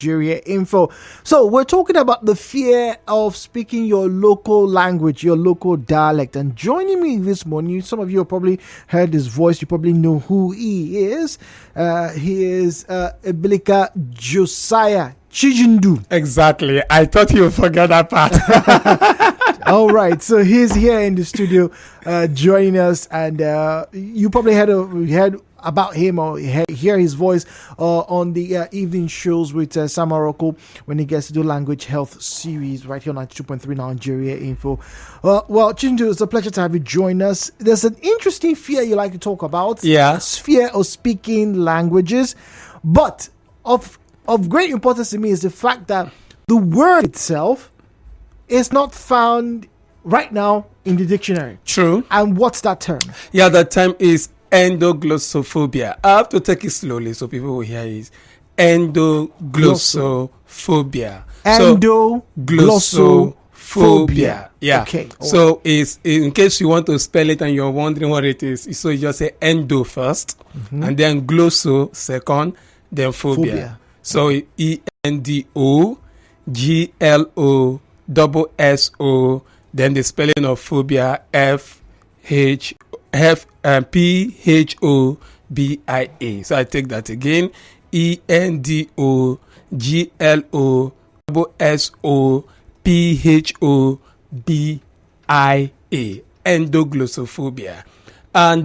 Nigeria info. So we're talking about the fear of speaking your local language, your local dialect. And joining me this morning, some of you have probably heard his voice. You probably know who he is. He is Egbilika Josiah Chijindu. Exactly. I thought you would forget that part. All right. So he's here in the studio joining us. And you probably heard about him or hear his voice on the evening shows with Sam Morocco when he gets to do language health series right here on 92.3 Nigeria info. Well, Chindu, it's a pleasure to have you join us. There's an interesting fear you like to talk about. Yeah. Fear of speaking languages. But of great importance to me is the fact that the word itself is not found right now in the dictionary. True. And what's that term? Yeah, that term is endoglossophobia. I have to take it slowly so people will hear it. Endoglossophobia. Endoglossophobia. Yeah. Okay. So it's in case you want to spell it and you're wondering what it is, so you just say endo first, and then glosso second, then phobia. So ENDOGLOSSO, then the spelling of phobia PHOBIA. So I take that again. ENDOGLOSSOPHOBIA. Endoglossophobia. And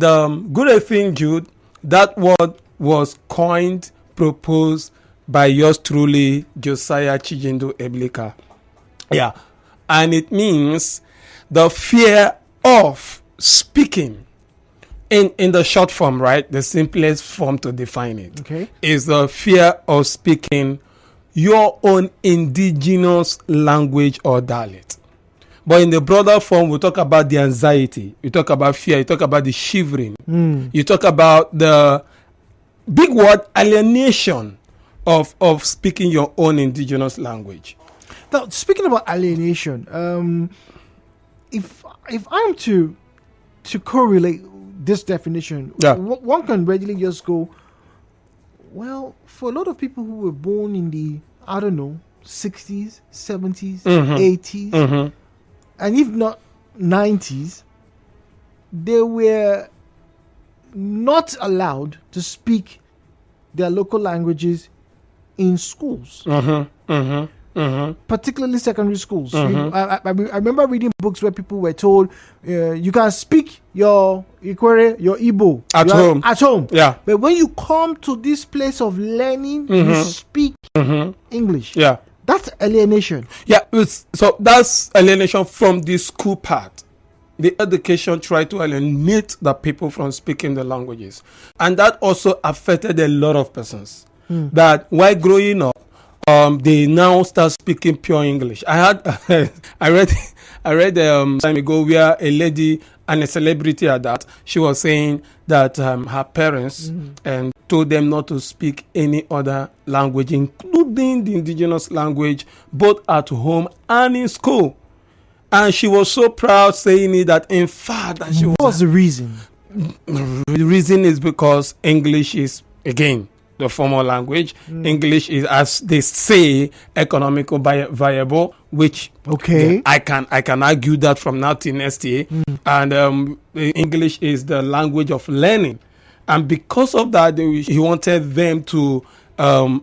good thing, Jude, that word was coined, proposed by yours truly, Josiah Chijindu Egbilika. Yeah. And it means the fear of speaking. In the short form, right? The simplest form to define it is the fear of speaking your own indigenous language or dialect. But in the broader form, we talk about the anxiety. We talk about fear. You talk about the shivering. You talk about the big word alienation of speaking your own indigenous language. Now, speaking about alienation, if I'm to correlate this definition, one can readily just go, well, for a lot of people who were born in the, 60s, 70s, 80s, and if not 90s, they were not allowed to speak their local languages in schools. Particularly secondary schools. I remember reading books where people were told you can speak your Igbo at home. Yeah. But when you come to this place of learning, you speak English. Yeah. That's alienation. Yeah. So that's alienation from the school part. The education tried to alienate the people from speaking the languages. And that also affected a lot of persons. That while growing up, they now start speaking pure English. I read time ago where a lady and a celebrity at that, she was saying that her parents told them not to speak any other language, including the indigenous language, both at home and in school. And she was so proud saying it that in fact that what was the reason? The reason is because English is, again, the formal language. English is, as they say, economical viable, which I can argue that from now till next year. And English is the language of learning, and because of that, he wanted them to learn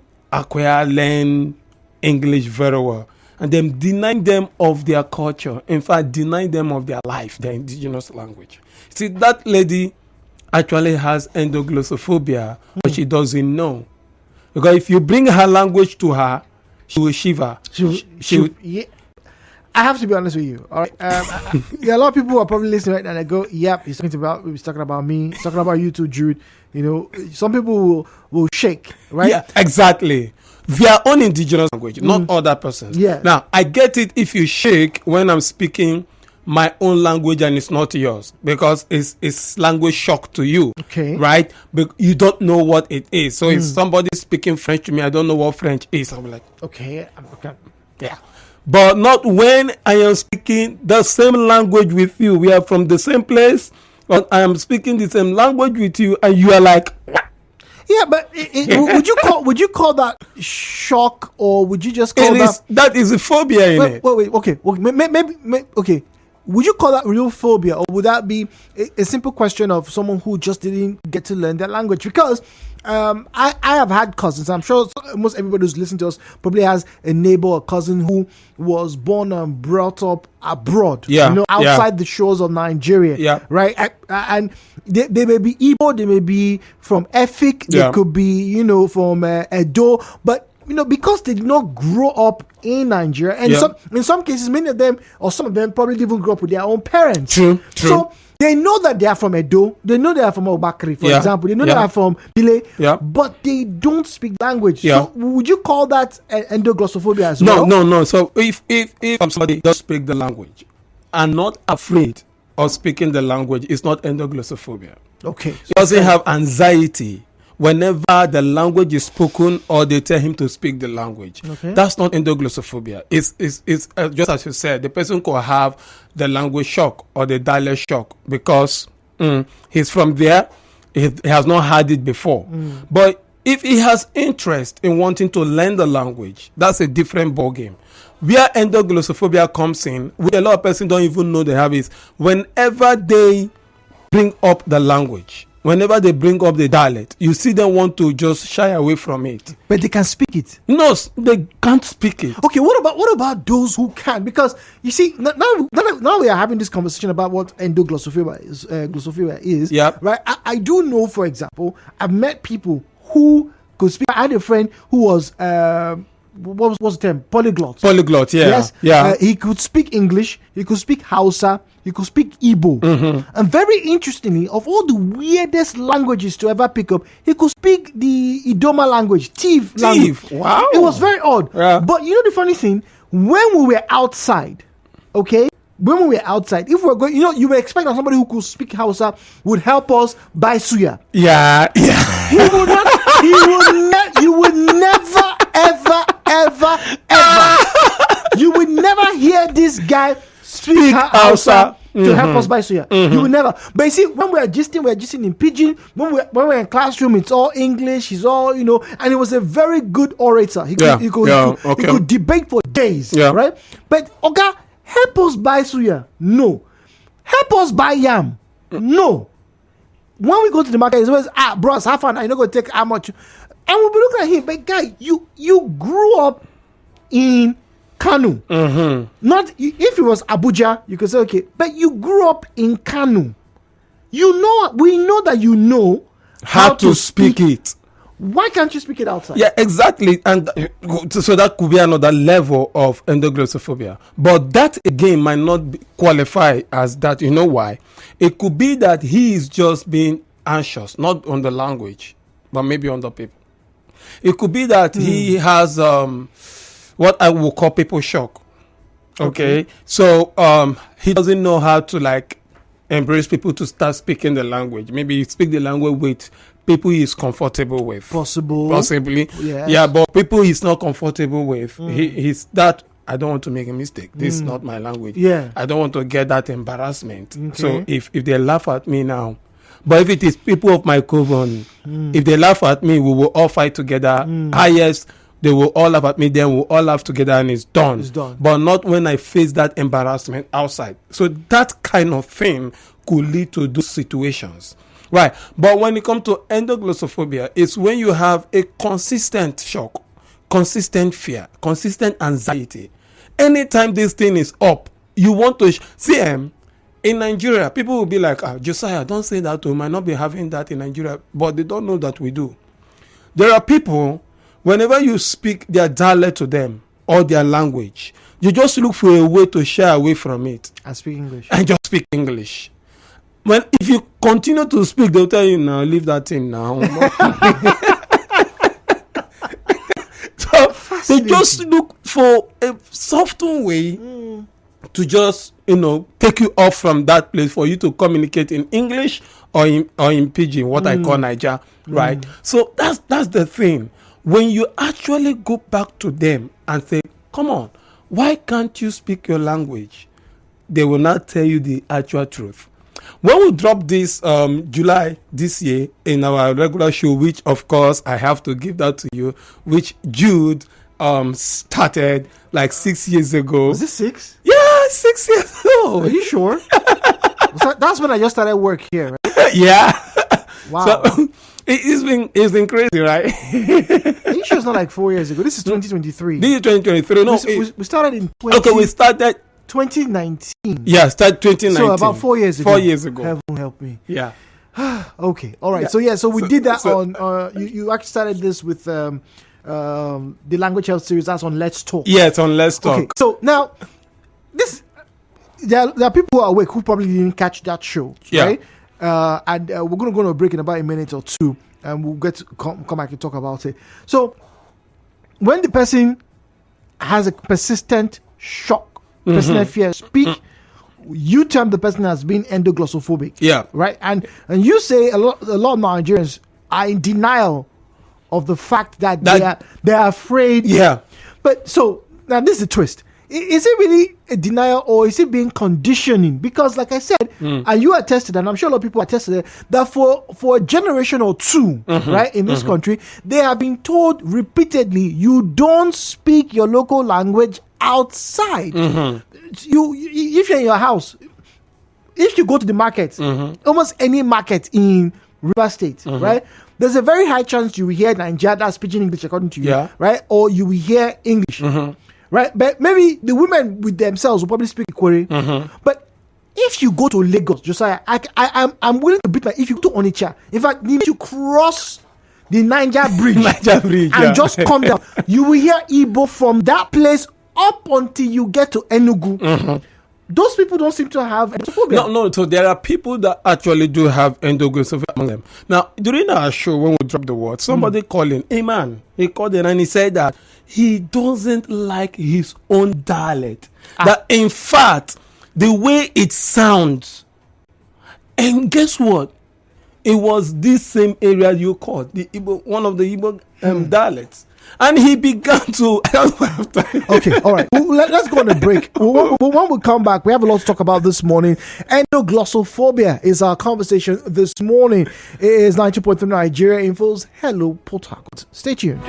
English very well, and then denying them of their culture. In fact, denying them of their life, their indigenous language. See, that lady actually has endoglossophobia, but she doesn't know. Because if you bring her language to her, she will shiver. Yeah. I have to be honest with you. All right. A lot of people who are probably listening right now and they go, yep, he's talking about me, he's talking about you too, Jude. Some people will shake, right? Yeah, exactly. Their own indigenous language, not other persons. Yeah. Now, I get it if you shake when I'm speaking my own language and it's not yours, because it's language shock to you, right? But you don't know what it is. So if somebody speaking French to me, I don't know what French is. I'm like, okay. Yeah. But not when I am speaking the same language with you. We are from the same place, but I am speaking the same language with you, and you are like, what? Yeah, but would you call that shock, or would you just call that is a phobia in it? Wait, okay, maybe, okay. Would you call that real phobia, or would that be a simple question of someone who just didn't get to learn their language? Because I have had cousins. I'm sure almost everybody who's listening to us probably has a neighbor or cousin who was born and brought up abroad, outside the shores of Nigeria, right? And they may be Igbo, they may be from Efik, they could be, from Edo, but because they did not grow up in Nigeria, and in some cases, many of them or some of them probably didn't even grow up with their own parents. True. So they know that they are from Edo, they know they are from Obakri, for example, they know they are from Bile, but they don't speak language. So would you call that endoglossophobia as well? No. So if somebody does speak the language and not afraid of speaking the language, it's not endoglossophobia. Okay. He doesn't have anxiety whenever the language is spoken or they tell him to speak the language. Okay. That's not endoglossophobia. It's just as you said, the person could have the language shock or the dialect shock because he's from there, he has not had it before. But if he has interest in wanting to learn the language, that's a different ballgame. Where endoglossophobia comes in, where a lot of persons don't even know they have it, whenever they bring up the language, whenever they bring up the dialect, you see them want to just shy away from it. But they can speak it. No, they can't speak it. Okay, what about those who can? Because you see, now we are having this conversation about what endoglossophobia is. Right? I do know, for example, I've met people who could speak. I had a friend who was what was the term? Polyglot. Yes. He could speak English, he could speak Hausa, he could speak Igbo. And very interestingly, of all the weirdest languages to ever pick up, he could speak the Idoma language, Tiv language. Wow. It was very odd. Yeah. But you know the funny thing, when we were outside, okay? When we were outside, if we were going, you were expecting somebody who could speak Hausa would help us buy suya. Yeah. You would never, ever, you would never hear this guy speak Hausa to help us buy suya. You would never. But you see, when we're gisting in pidgin. When we're in classroom, it's all English. He's all, and he was a very good orator. He could debate for days, right? But Oga, help us buy suya. No. Help us buy yam. No. When we go to the market, it's always, bros, have fun. I'm not going to take how much. And we'll be looking at him, but guy, you grew up in Kanu. Not if it was Abuja, you could say, okay, but you grew up in Kanu. We know that you know how to speak it. Why can't you speak it outside? Yeah, exactly. And so that could be another level of endoglossophobia. But that again might not qualify as that. You know why? It could be that he is just being anxious, not on the language, but maybe on the people. It could be that he has what I will call people shock. Okay. So he doesn't know how to embrace people to start speaking the language. Maybe he speak the language with people he is comfortable with. Possibly. Yes. Yeah, but people he's not comfortable with. He's that. I don't want to make a mistake. This is not my language. Yeah. I don't want to get that embarrassment. Okay. So if they laugh at me now, but if it is people of my coven, if they laugh at me, we will all fight together. Yes, they will all laugh at me, then we'll all laugh together and it's done. But not when I face that embarrassment outside. So that kind of thing could lead to those situations. Right. But when it comes to endoglossophobia, it's when you have a consistent shock, consistent fear, consistent anxiety. Anytime this thing is up, you want to see him. In Nigeria, people will be like, Josiah, don't say that. We might not be having that in Nigeria, but they don't know that we do. There are people, whenever you speak their dialect to them or their language, you just look for a way to shy away from it. And speak English. And just speak English. If you continue to speak, they'll tell you, now, leave that thing now. So they just look for a softer way to just, take you off from that place for you to communicate in English or in pidgin, what I call Niger, right? So that's the thing. When you actually go back to them and say, come on, why can't you speak your language? They will not tell you the actual truth. When we drop this July this year in our regular show, which of course I have to give that to you, which Jude started like 6 years ago. Was it 6? Yeah, 6 years ago. Are you sure? That's when I just started work here, right? Yeah. Wow. So, it's been crazy, right? Are you sure it's not like 4 years ago? This is 2023. This is 2023. No, we started in okay, we started 2019. Yeah, start 2019. So about 4 years ago. 4 years ago. Heaven help me. Yeah. Okay. All right. Yeah. So we did that on. You actually started this with the language health series. That's on Let's Talk. Yeah, it's on Let's Talk. Okay. So now there are people who are awake who probably didn't catch that show. Yeah. Right. And we're going to go on a break in about a minute or two, and we'll get to come back and talk about it. So when the person has a persistent shock, persistent fear, speak. You term the person as being endoglossophobic. Yeah. Right? And you say a lot of Nigerians are in denial of the fact that they are afraid. Yeah. But so now this is the twist. Is it really a denial, or is it being conditioning? Because like I said, and you attested, and I'm sure a lot of people attested that for a generation or two, right, in this country, they have been told repeatedly, you don't speak your local language outside. You if you're in your house, if you go to the market, almost any market in River State, right, there's a very high chance you will hear Nigeria that's speaking English according to you, right, or you will hear English, right. But maybe the women with themselves will probably speak Kwere. But if you go to Lagos, Josiah, I'm willing to bet if you go to Onitsha, in fact, if you cross the Niger Bridge, and just come down, you will hear Igbo from that place up until you get to Enugu. Those people don't seem to have endoglossophobic. No. So there are people that actually do have endoglossophobic among them. Now, during our show, when we dropped the word, somebody called in, a man, he called in and he said that he doesn't like his own dialect. That in fact, the way it sounds, and guess what? It was this same area you called the Igbo, one of the Igbo dialects. And he began to. Okay, all right. Let's go on a break. When we come back, we have a lot to talk about this morning. Endoglossophobia is our conversation this morning. It is 90.3 Nigeria Info's Hello Port Harcourt. Stay tuned.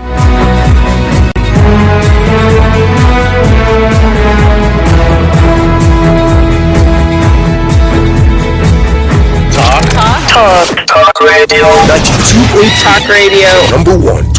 Talk radio. 92.3 Talk radio. Number one.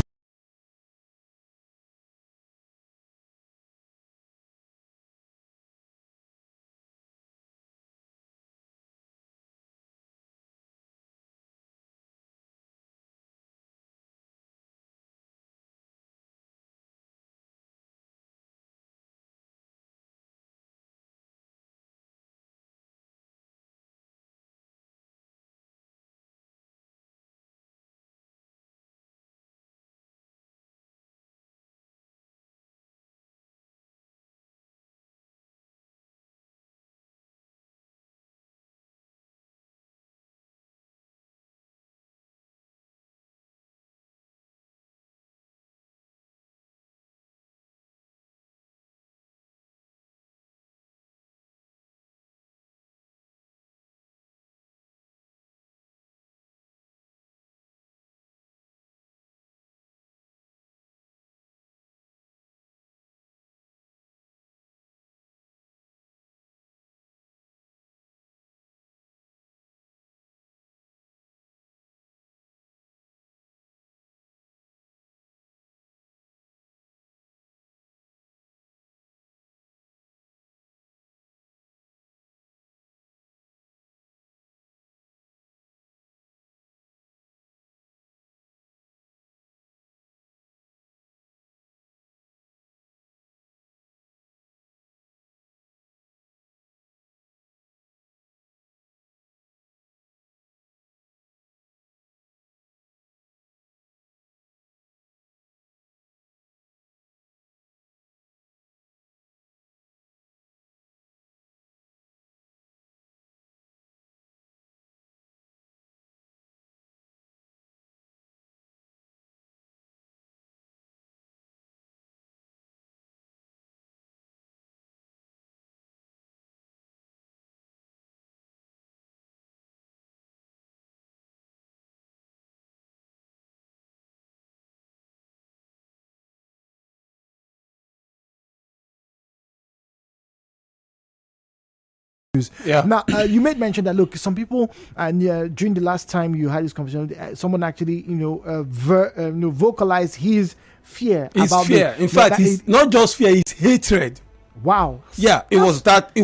Yeah. Now, you made mention that look, some people, and during the last time you had this conversation, someone actually, vocalized his fear His about fear. In fact, it's not just fear; it's hatred. Wow. Yeah, it was that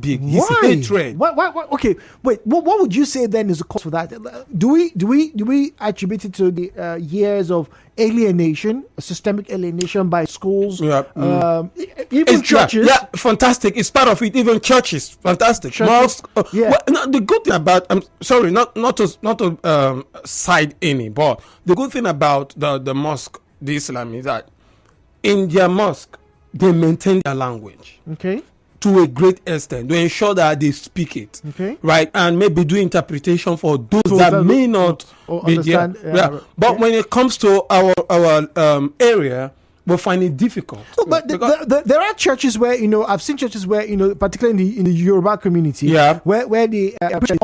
big. His Why? hatred. Why? Okay, wait. What would you say then is the cause for that? Do we attribute it to the years of alienation, systemic alienation by schools, Yeah. even churches? Yeah, fantastic. It's part of it. Even churches, fantastic. Mosque. Yeah. Well, no, the good thing about I'm sorry, not to side any, but the good thing about the mosque, the Islam, is that in their mosque they maintain their language. Okay. To a great extent, to ensure that they speak it, okay, right, and maybe do interpretation for those that may not understand. But when it comes to our area, we find it difficult. No, but there are churches where I've seen churches where particularly in the Yoruba community, where they fantastic,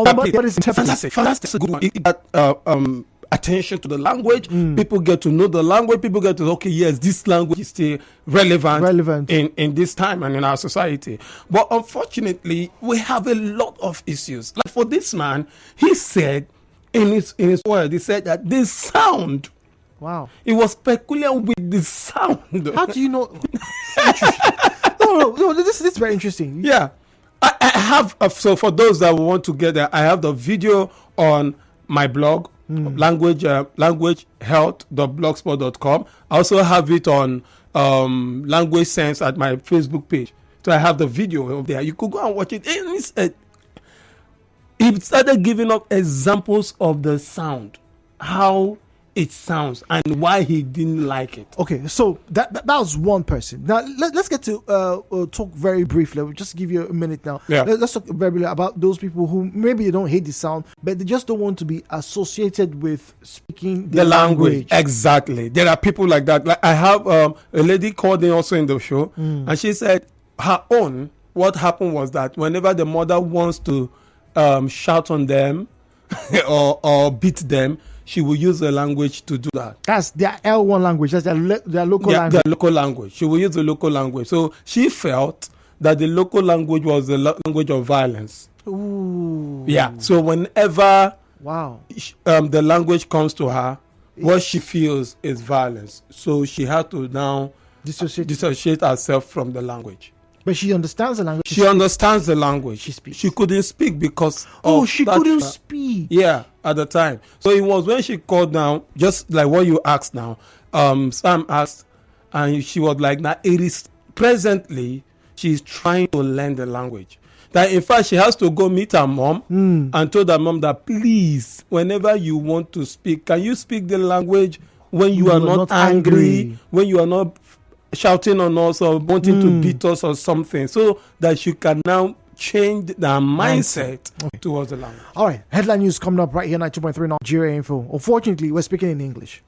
good one. Attention to the language, people get to know the language, people get to yes, this language is still relevant in this time and in our society. But unfortunately, we have a lot of issues. Like for this man, he said in his word, he said that the sound, wow, it was peculiar with the sound. How do you know? no, this is very interesting. Yeah, I have so for those that want to get there, I have the video on my blog. languagehealth.blogspot.com. I also have it on Language Sense at my Facebook page. So I have the video over there. You could go and watch it. And he started giving up examples of the sound, how it sounds, and why he didn't like it. Okay, so that was one person. Now let's get to talk very briefly. We'll just give you a minute now. Yeah. Let's talk very briefly about those people who maybe they don't hate the sound, but they just don't want to be associated with speaking the language. Exactly. There are people like that. Like I have a lady called in also in the show, and she said what happened was that whenever the mother wants to shout on them or beat them, she will use the language to do that. That's their L1 language. That's their local language. Their local language. She will use the local language. So she felt that the local language was the language of violence. Ooh. Yeah. So whenever the language comes to her, what she feels is violence. So she had to now dissociate herself from the language. But she understands the language. She understands the language. She speaks. She couldn't speak because she couldn't speak. Yeah, at the time. So it was when she called down, just like what you asked now. Sam asked, and she was like, "Now it is presently she's trying to learn the language. That in fact she has to go meet her mom and told her mom that please, whenever you want to speak, can you speak the language when you are not angry, when you are not shouting on us or wanting to beat us or something, so that she can now change their mindset towards the language." All right, headline news coming up right here, 92.3 Nigeria Info. Unfortunately, we're speaking in English.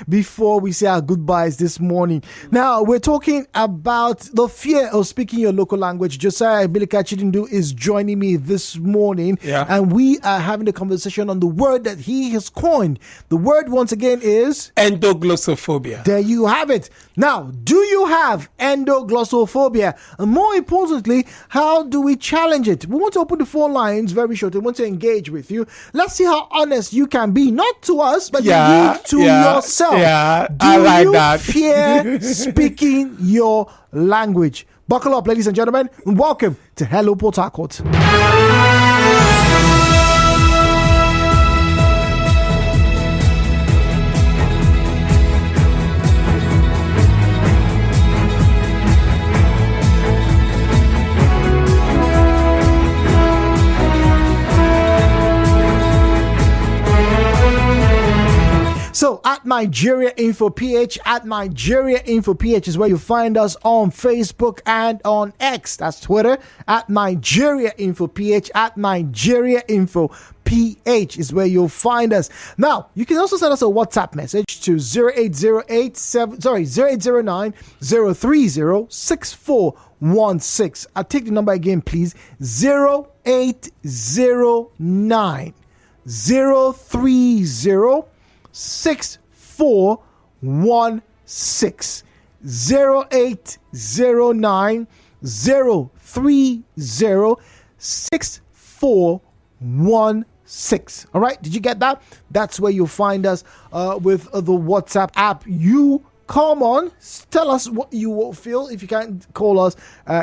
before we say our goodbyes this morning. Now, we're talking about the fear of speaking your local language. Josiah Egbilika Chidindu is joining me this morning, and we are having a conversation on the word that he has coined. The word, once again, is endoglossophobia. There you have it. Now, do you have endoglossophobia? And more importantly, how do we challenge it? We want to open the phone lines very shortly. We want to engage with you. Let's see how honest you can be, not to us, but indeed to yourself. Yeah, do I like you that. fear speaking your language? Buckle up, ladies and gentlemen, and welcome to Hello Port Harcourt. So at Nigeria Info PH, at Nigeria Info PH is where you find us on Facebook and on X. That's Twitter. At Nigeria Info PH, at Nigeria Info PH is where you'll find us. Now, you can also send us a WhatsApp message to 0809 030 6416. I'll take the number again, please. 0809 030 6416 0809 030 6416. All right, did you get that? That's where you'll find us with the WhatsApp app. You come on, tell us what you will feel if you can't call us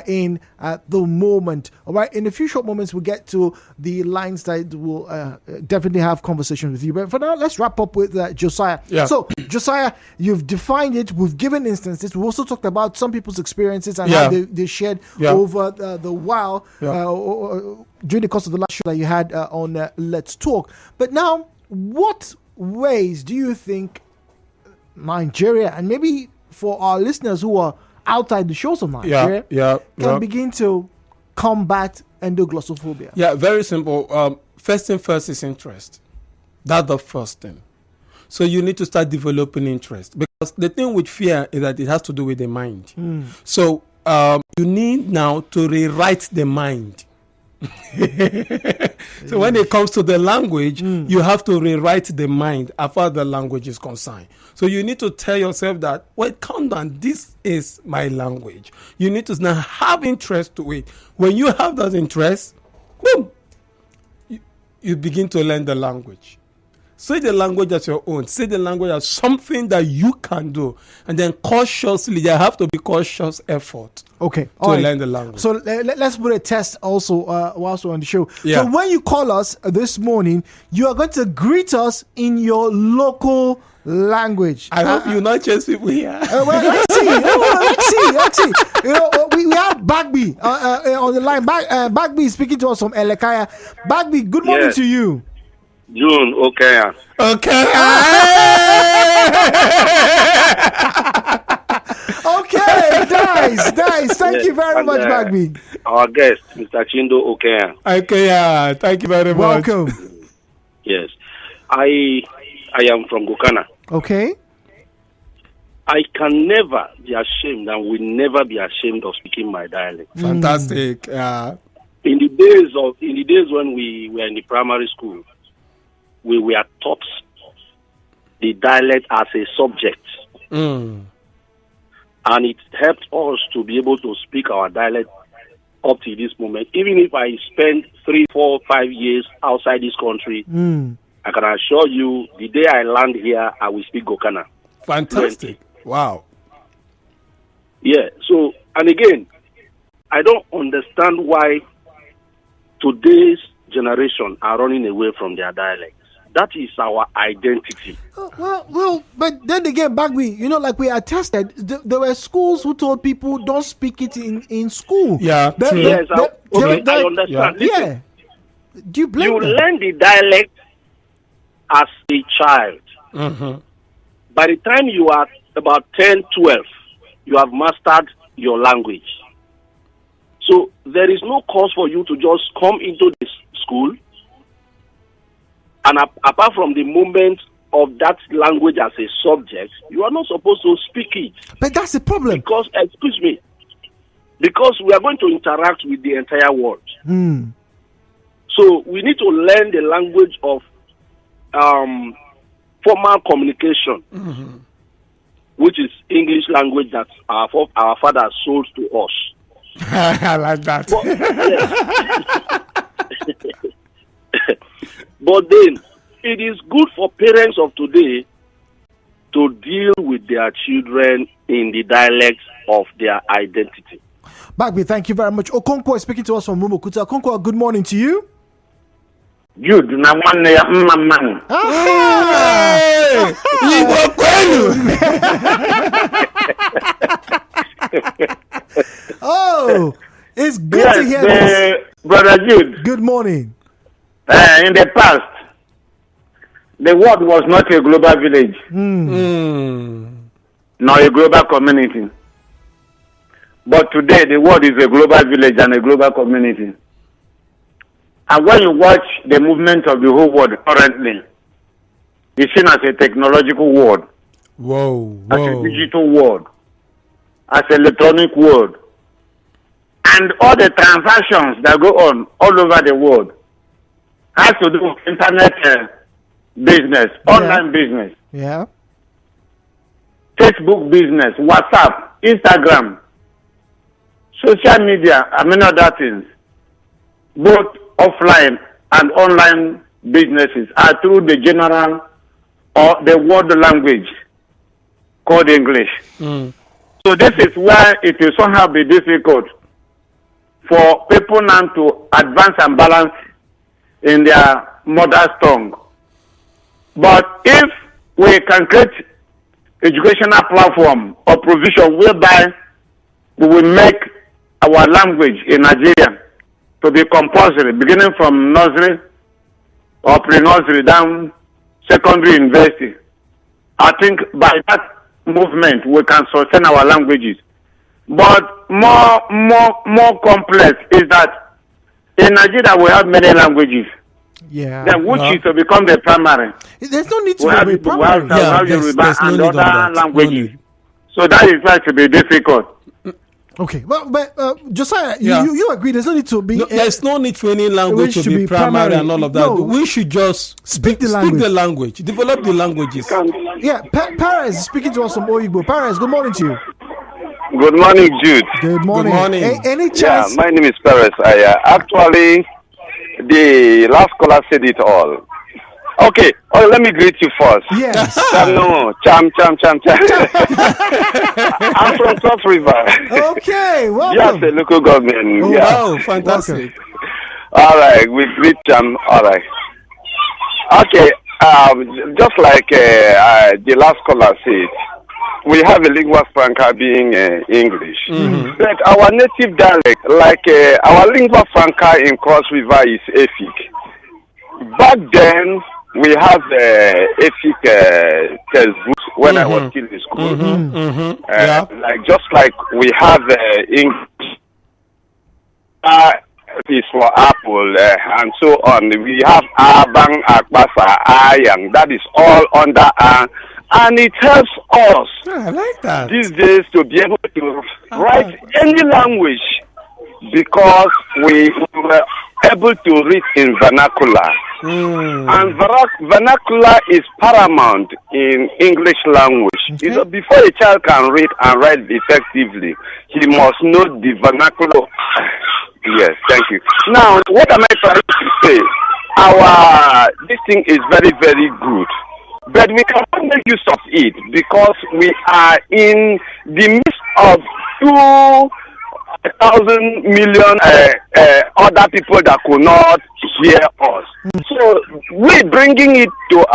in at the moment. All right, in a few short moments, we'll get to the lines that will definitely have conversation with you. But for now, let's wrap up with Josiah. Yeah. So, Josiah, you've defined it. We've given instances. We've also talked about some people's experiences and how they shared over the while during the course of the last show that you had on Let's Talk. But now, what ways do you think Nigeria, and maybe for our listeners who are outside the shores of Nigeria, can begin to combat endoglossophobia? Yeah, very simple. First thing first is interest. That's the first thing. So you need to start developing interest, because the thing with fear is that it has to do with the mind. So you need now to rewrite the mind. So when it comes to the language, you have to rewrite the mind as far as the language is concerned. So you need to tell yourself that, well, calm down, this is my language. You need to now have interest to it. When you have that interest, boom, you begin to learn the language. Say the language as your own. Say the language as something that you can do. And then cautiously, there have to be cautious effort to learn the language. So let's put a test also whilst we're on the show. So when you call us this morning, you are going to greet us in your local language. I hope you not chase people here. Let's see. We have Bagby on the line. Bagby is speaking to us from Elekaya. Bagby, good morning to you. June, okay. Okay, nice. Thank you very much, Bagby. Our guest, Mr. Chindo Okea. Okay, thank you very much. Welcome. Yes, I am from Gokana. Okay. I can never be ashamed and will never be ashamed of speaking my dialect. Fantastic. In the days when we were in the primary school, we were taught the dialect as a subject. And it helped us to be able to speak our dialect up to this moment. Even if I spend 3, 4, 5 years outside this country, I can assure you, the day I land here, I will speak Gokana. Fantastic. Wow. Yeah, so, and again, I don't understand why today's generation are running away from their dialect. That is our identity. Well, but then again, Bagby, like we attested, there were schools who told people don't speak it in school. Yeah, true. Yes, I understand. Listen, do you blame them? Learn the dialect as a child. By the time you are about 10, 12, you have mastered your language. So there is no cause for you to just come into this school, and apart from the moment of that language as a subject, you are not supposed to speak it. But that's the problem. Because, excuse me, because we are going to interact with the entire world. So we need to learn the language of formal communication, which is English language that our fathers sold to us. I like that. But then, it is good for parents of today to deal with their children in the dialect of their identity. Bagby, thank you very much. Okonkwo is speaking to us from Mumukuta. Okonkwo, good morning to you. Jude, na one man. Oh, it's good to hear this. Brother Jude. Good morning. In the past, the world was not a global village, nor a global community. But today, the world is a global village and a global community. And when you watch the movement of the whole world currently, it's seen as a technological world, as a digital world, as an electronic world. And all the transactions that go on all over the world has to do with internet business, online business, Facebook business, WhatsApp, Instagram, social media, and many other things. Both offline and online businesses are through the general or the world language called English. So this is why it will somehow be difficult for people now to advance and balance in their mother's tongue. But if we can create educational platform or provision whereby we will make our language in Nigeria to be compulsory, beginning from nursery or pre-nursery down secondary university, I think by that movement we can sustain our languages. But more complex is that in Nigeria we have many languages. Then which is to become the primary. There's no need to be primary. There's and no need other languages. No. So that is going to be difficult. Okay, but Josiah, you agree there's no need to be... there's no need for any language to be primary and all of that. No. We should just speak the language, develop the languages. Perez is speaking to us from Oyigbo. Perez, good morning to you. Good morning, Jude. Good morning. Any chance? Yeah, my name is Perez. Actually, the last caller said it all. Okay, let me greet you first. Yes. Cham. I'm from Cross River. Okay, welcome. Yes, a local government. Oh, yeah. wow, fantastic. All right, we greet Cham. All right. Okay, just like the last caller said, we have a lingua franca being English. But our native dialect, like our lingua franca in Cross River is Efik. Back then, we have Efik textbooks when I was still in school. Like just like we have English is for apple and so on. We have Abang, Akbasa, Ayang. That is all under and it helps us I like that. these days to be able to write any language because we were able to read in vernacular. And vernacular is paramount in English language. You know, before a child can read and write effectively, he must know the vernacular. Yes, thank you. Now, what am I trying to say? This thing is very, very good. But we cannot make use of it because we are in the midst of 2,000 million other people that could not hear us. So we bringing it to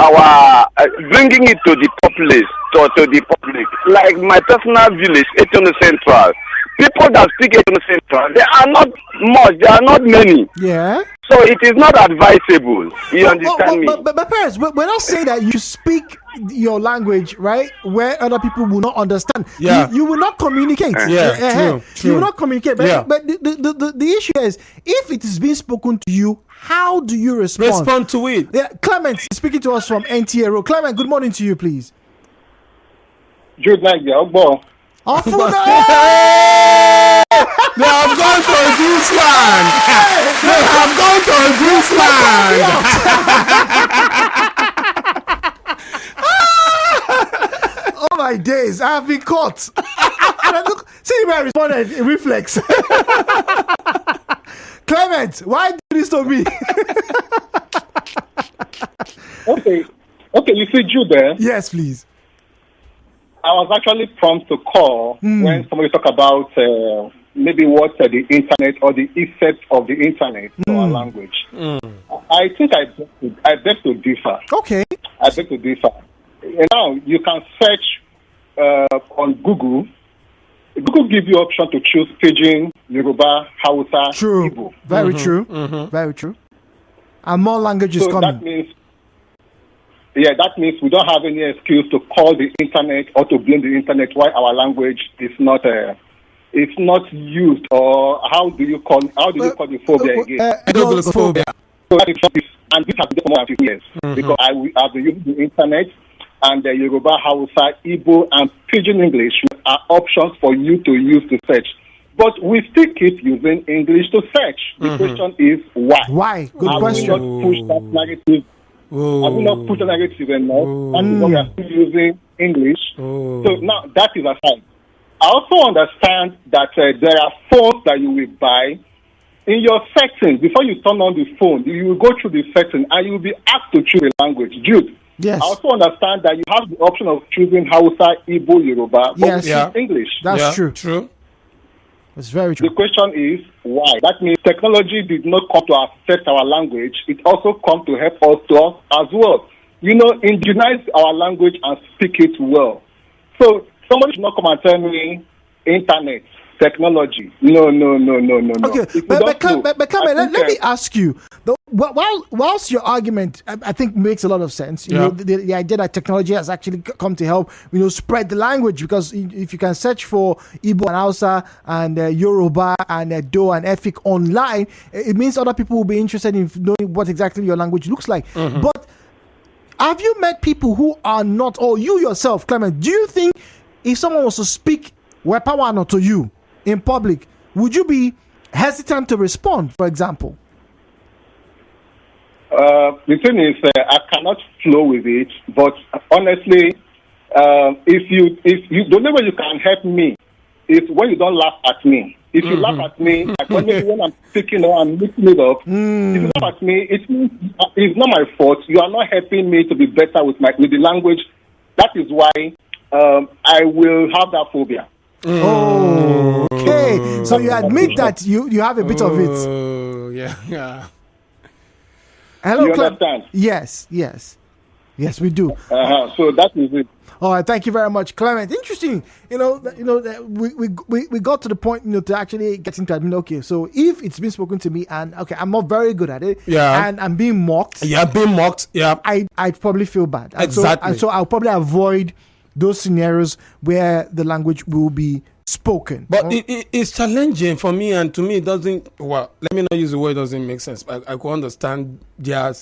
the populace, to the public. Like my personal village, Etono Central. People that speak Etono Central, they are not much. There are not many. Yeah. So it is not advisable. You understand me? But parents, we're not saying that you speak your language, right, where other people will not understand. Yeah. You will not communicate. True. You will not communicate. But the issue is, if it is being spoken to you how do you respond? Respond to it. Yeah, Clement is speaking to us from NTA Road. Clement, good morning to you, please. Good night, y'all. Oh, They have gone to a Greece land. They have gone to a Greece land. Oh my days, I have been caught. And I look, see where I responded in reflex. Clement, why do this to me? Okay, you see Jude there? Yes, please. I was actually prompted to call when somebody talk about maybe what the internet or the effect of the internet to our language. I think I beg to differ. Okay. I beg to differ. Now, you can search on Google. Google gives you option to choose Pidgin, Yoruba, Hausa, True. Igbo. Very true. Very true. And more languages coming. That means we don't have any excuse to call the internet or to blame the internet why our language is not used, or how do you call the phobia again? Phobia. So that is, and this has been for more than 50 years because I've been using the internet, and the Yoruba, Hausa, Igbo, and Pidgin English are options for you to use to search. But we still keep using English to search. The question is why? Why? Good question. Have we not pushed that narrative? Have we not pushed the narrative enough? And we are still using English. So now that is aside. I also understand that there are phones that you will buy. In your settings, before you turn on the phone, you will go through the settings and you will be asked to choose a language. Jude, yes. I also understand that you have the option of choosing Hausa, Igbo, Yoruba, but yes. English. That's true. True. It's very true. The question is why? That means technology did not come to affect our language. It also come to help us as well. Indigenize our language and speak it well. So somebody should not come and tell me internet, technology. No. Okay, but let me ask you. Whilst your argument, I think, makes a lot of sense. You know, the idea that technology has actually come to help, spread the language, because if you can search for Igbo and Hausa and Yoruba and Do and Efik online, it means other people will be interested in knowing what exactly your language looks like. But have you met people who are not, or you yourself, Clement, do you think if someone was to speak Wepawa to you in public, would you be hesitant to respond, for example? The thing is, I cannot flow with it. But honestly, if you the only way you can help me is when you don't laugh at me. If you laugh at me, like when I'm speaking or I'm mixing it up, if you laugh at me, it's not my fault. You are not helping me to be better with the language. That is why I will have that phobia. Okay, so you admit that you have a bit of it. Yeah. Hello, you understand? Yes, we do. So that is it. All right, thank you very much, Clement. Interesting. We got to the point, to actually getting to admit, okay, so if it's been spoken to me and I'm not very good at it, and I'm being mocked, I'd probably feel bad. Exactly. So I'll probably avoid those scenarios where the language will be spoken. But it's challenging for me, and to me it doesn't, let me not use the word, doesn't make sense. I could understand their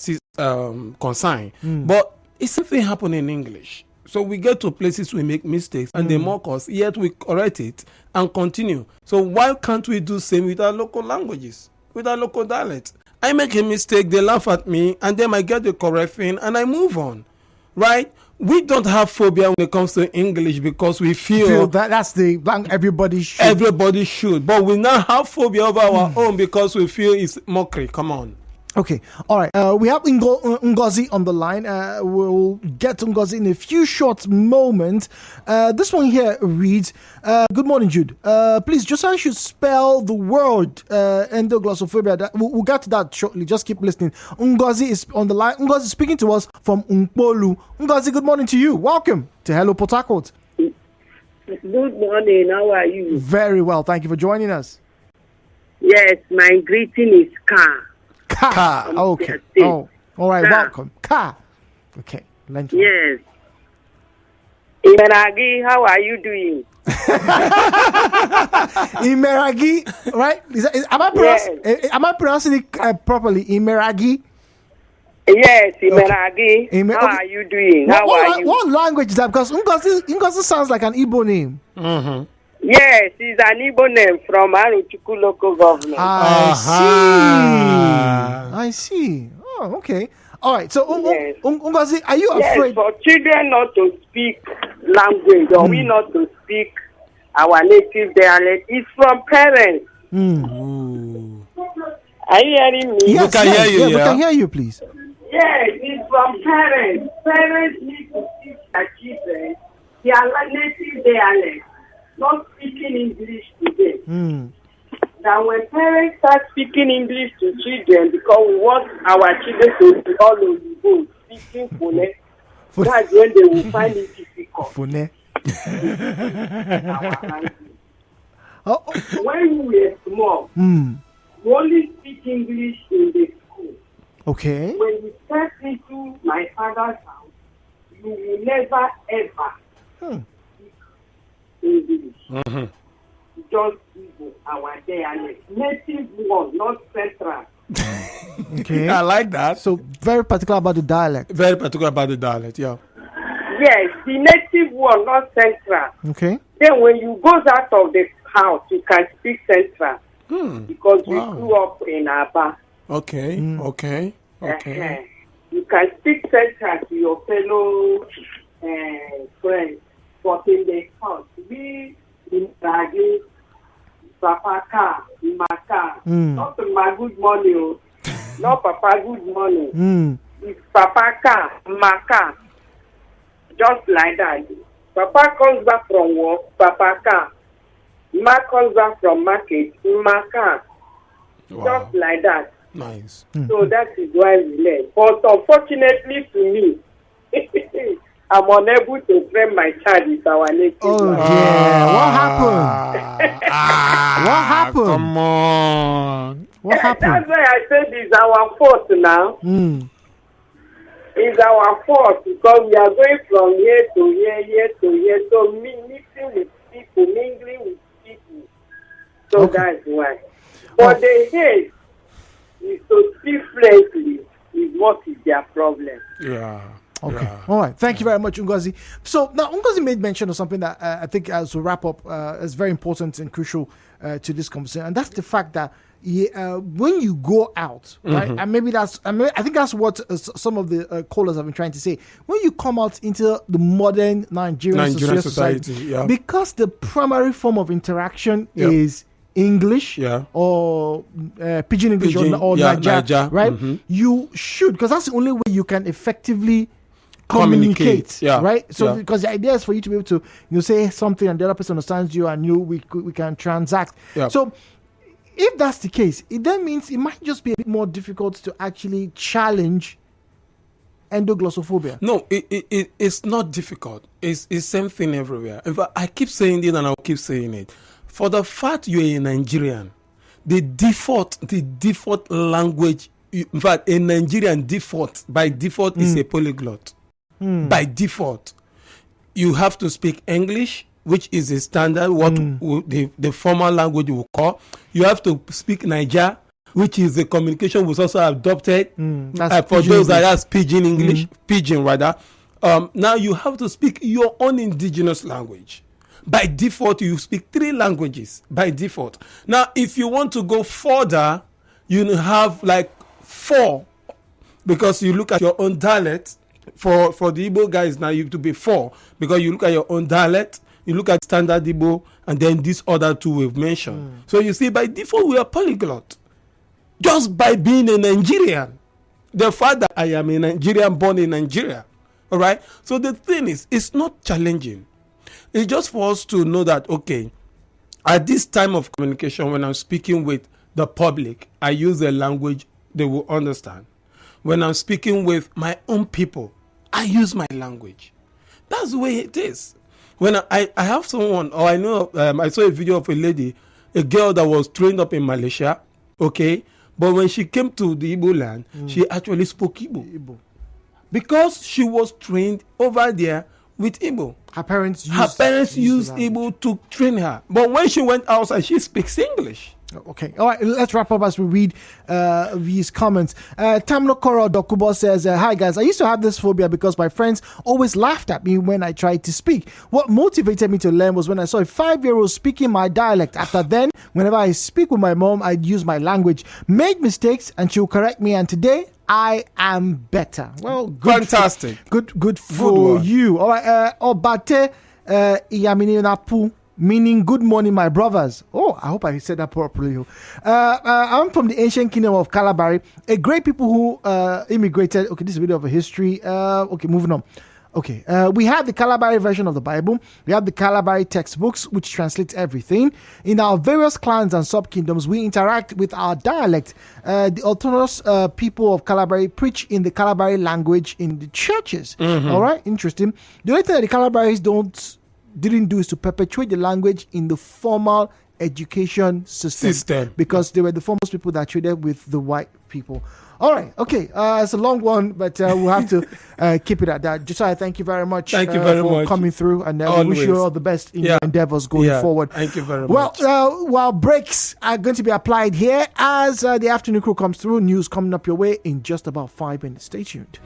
concern. But it's something happening in English. So we get to places we make mistakes and they mock us, yet we correct it and continue. So why can't we do the same with our local languages, with our local dialects? I make a mistake, they laugh at me, and then I get the correct thing and I move on, right? We don't have phobia when it comes to English because we feel that's the everybody should. Everybody should. But we now have phobia over our own because we feel it's mockery. Come on. Okay. All right. We have Ngozi on the line. We'll get to Ngozi in a few short moments. This one here reads, good morning, Jude. Please, Josiah should spell the word endoglossophobia. We'll get to that shortly. Just keep listening. Ngozi is on the line. Ngozi is speaking to us from Umpolu. Ngozi, good morning to you. Welcome to Hello Port Harcourt. Good morning. How are you? Very well. Thank you for joining us. Yes, my greeting is Ka. Ka. Okay. Oh, all right. Ka. Welcome. Ka. Okay. Yes. Imeragi, how are you doing? Imeragi, right? Am I pronouncing it properly? Imeragi. Yes, Imeragi. Okay. How are you doing? How are you? What language is that? Because Ngozi sounds like an Igbo name. Mm-hmm. Yes, it's an Igbo name from Aruchuku local government. I see. Oh, okay. All right. So, Yes. Ngozi, are you Yes, afraid? for children not to speak language or we not to speak our native dialect, it's from parents. Are you hearing me? Yes, We can hear you, we yeah. can hear you, please. Yes, it's from parents. Parents need to teach their children their native dialect, not speaking English to them. Now, when parents start speaking English to children because we want our children to be all over speaking Fune, that's when they will find it difficult. Fune. When we were small, we only speak English in the school. Okay. When you step into my father's house, you will never ever speak English. Just Igbo, our dialect. Native one, not central. Okay. I like that. So, very particular about the dialect. Very particular about the dialect, yeah. Yes, the native one, not central. Okay. Then when you go out of the house, you can speak central. Because we grew up in Aba. Okay, okay. You can speak central to your fellow friends. But in the house, we in Ragi, Papa, Maka, not my good morning, oh. Not Papa good morning. It's Papa, Maka. Just like that. Papa comes back from work, Papa. Ma comes back from market, Maka. Just like that. Nice. So that is why we learn. But unfortunately to me, I'm unable to train my child with our native language. Yeah. What happened? What happened? Come on. What happened? That's why I said it's our fault now. It's our fault because we are going from here to here to here. So meeting with people, mingling with people. So that's why. But the hate is to speak fluently is what is their problem. Yeah. Okay. All right. Thank you very much, Ngozi. So now Ngozi made mention of something that I think as we wrap up is very important and crucial to this conversation, and that's the fact that when you go out, right, and maybe I think that's what some of the callers have been trying to say. When you come out into the modern Nigerian society, because the primary form of interaction is English or Pidgin English or Naija, right? You should, because that's the only way you can effectively communicate, right? So because the idea is for you to be able to say something and the other person understands you and we can transact. So if that's the case, it then means it might just be a bit more difficult to actually challenge endoglossophobia. No, it's not difficult. It's same thing everywhere. In fact, I keep saying it and I'll keep saying it. For the fact you're a Nigerian, the default language, in fact, a Nigerian by default is a polyglot. By default, you have to speak English, which is a standard, what the formal language we will call. You have to speak Naija, which is the communication was also adopted for those that are Pidgin English, Pidgin rather. Now you have to speak your own indigenous language. By default, you speak 3 languages by default. Now, if you want to go further, you have like 4, because you look at your own dialect. For the Igbo guys now, you have to be 4, because you look at your own dialect, you look at standard Igbo, and then these other 2 we've mentioned. So you see, by default, we are polyglot. Just by being a Nigerian. The fact that I am a Nigerian born in Nigeria. All right? So the thing is, it's not challenging. It's just for us to know that, okay, at this time of communication, when I'm speaking with the public, I use a language they will understand. When I'm speaking with my own people, I use my language. That's the way it is. When I have someone, or I know, I saw a video of a lady, a girl that was trained up in Malaysia, okay, but when she came to the Igbo land, she actually spoke Igbo. Because she was trained over there with Igbo. Her parents used Igbo to train her. But when she went outside, she speaks English. Okay. All right. Let's wrap up as we read these comments. Tamno Koro Dokubo says, hi guys, I used to have this phobia because my friends always laughed at me when I tried to speak. What motivated me to learn was when I saw a 5-year-old speaking my dialect. After then, whenever I speak with my mom, I'd use my language, make mistakes, and she'll correct me. And today, I am better. Well, good. Fantastic. Good for you. All right. Obate Iyamini Napu. Meaning good morning, my brothers. Oh, I hope I said that properly. I'm from the ancient kingdom of Calabari, a great people who immigrated. Okay, this is a bit of a history. Okay, moving on. Okay, we have the Calabari version of the Bible. We have the Calabari textbooks, which translates everything. In our various clans and sub-kingdoms, we interact with our dialect. The autonomous people of Calabari preach in the Calabari language in the churches. All right, interesting. The only thing that the Calabaris didn't do is to perpetuate the language in the formal education system because they were the foremost people that traded with the white people. All right, okay, it's a long one, but we'll have to keep it at that. Josiah, thank you very much. Thank you very much for coming through, and we wish you all the best in your endeavors going forward. Thank you very much. Well, while breaks are going to be applied here as the afternoon crew comes through, news coming up your way in just about 5 minutes. Stay tuned.